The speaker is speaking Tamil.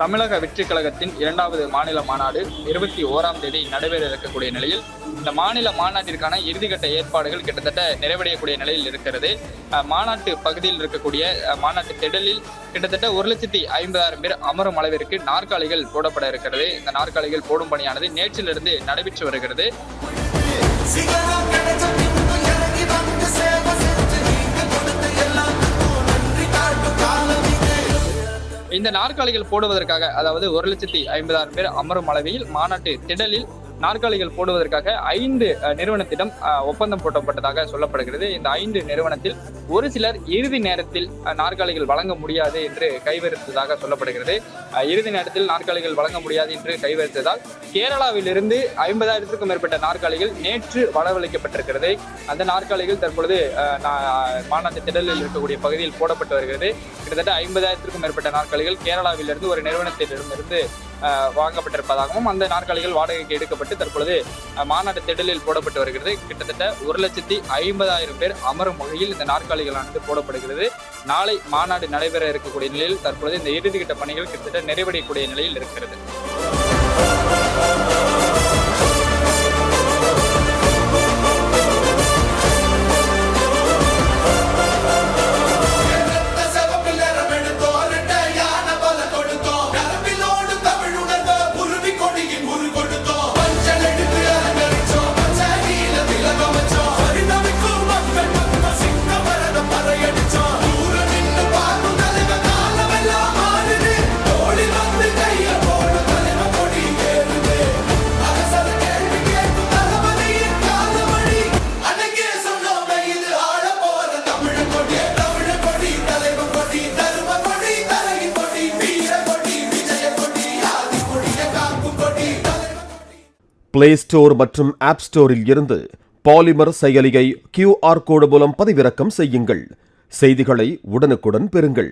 தமிழக வெற்றி கழகத்தின் 2வது மாநில மாநாடு 21ஆம் தேதி நடைபெற இருக்கக்கூடிய நிலையில் இந்த மாநில மாநாட்டிற்கான இறுதிக்கட்ட ஏற்பாடுகள் கிட்டத்தட்ட நிறைவடையக்கூடிய நிலையில் இருக்கிறது. மாநாட்டு பகுதியில் இருக்கக்கூடிய மாநாட்டு திடலில் கிட்டத்தட்ட 1,50,000 பேர் அமரும் அளவிற்கு நாற்காலிகள் போடப்பட இருக்கிறது. இந்த நாற்காலிகள் போடும் பணியானது நேற்றிலிருந்து நடைபெற்று வருகிறது. இந்த நாற்காலிகள் போடுவதற்காக, அதாவது 1,50,000 பேர் அமரும் அளவில் மாநாட்டு திடலில் நாற்காலிகள் போடுவதற்காக 5 நிறுவனத்திடம் ஒப்பந்தம் போட்டப்பட்டதாக சொல்லப்படுகிறது. இந்த 5 நிறுவனத்தில் ஒரு சிலர் இறுதி நேரத்தில் நாற்காலிகள் வழங்க முடியாது என்று கைவிரித்ததாக சொல்லப்படுகிறது. இறுதி நேரத்தில் நாற்காலிகள் வழங்க முடியாது என்று கைவிரித்ததால் கேரளாவிலிருந்து 50,000க்கும் மேற்பட்ட நாற்காலிகள் நேற்று வரவழைக்கப்பட்டிருக்கிறது. அந்த நாற்காலிகள் தற்பொழுது மாநாட்டு திடலில் இருக்கக்கூடிய பகுதியில் போடப்பட்டு வருகிறது. கிட்டத்தட்ட 50,000க்கும் மேற்பட்ட நாற்காலிகள் கேரளாவிலிருந்து ஒரு நிறுவனத்திடமிருந்து வாங்கப்பட்டிருப்பதாகவும் அந்த நாற்காலிகள் வாடகைக்கு எடுக்கப்பட்டு தற்பொழுது மாநாட்டு திடலில் போடப்பட்டு வருகிறது. கிட்டத்தட்ட 1,50,000 பேர் அமரும் வகையில் இந்த நாற்காலிகளானது போடப்படுகிறது. நாளை மாநாடு நடைபெற இருக்கக்கூடிய நிலையில் தற்பொழுது இந்த இறுதிக்கட்ட பணிகள் கிட்டத்தட்ட நிறைவடையக்கூடிய நிலையில் இருக்கிறது. பிளே ஸ்டோர் மற்றும் ஆப் ஸ்டோரில் இருந்து பாலிமர் செயலியை QR கோடு மூலம் பதிவிறக்கம் செய்யுங்கள். செய்திகளை உடனுக்குடன் பெறுங்கள்.